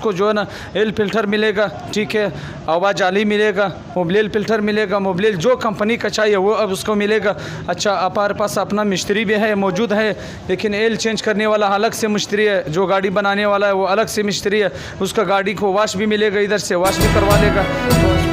उसको जो है ना एल फिल्टर मिलेगा, ठीक है, हवा जाली मिलेगा, मोबिल फिल्टर मिलेगा, मोबिल जो कंपनी का चाहिए वो अब उसको मिलेगा। अच्छा, हमारे पास अपना मिस्त्री भी है मौजूद है, लेकिन एल चेंज करने वाला अलग से मिस्त्री है, जो गाड़ी बनाने वाला है वो अलग से मिस्त्री है, उसका गाड़ी को वाश भी मिलेगा, इधर से वाश भी करवा लेगा। तो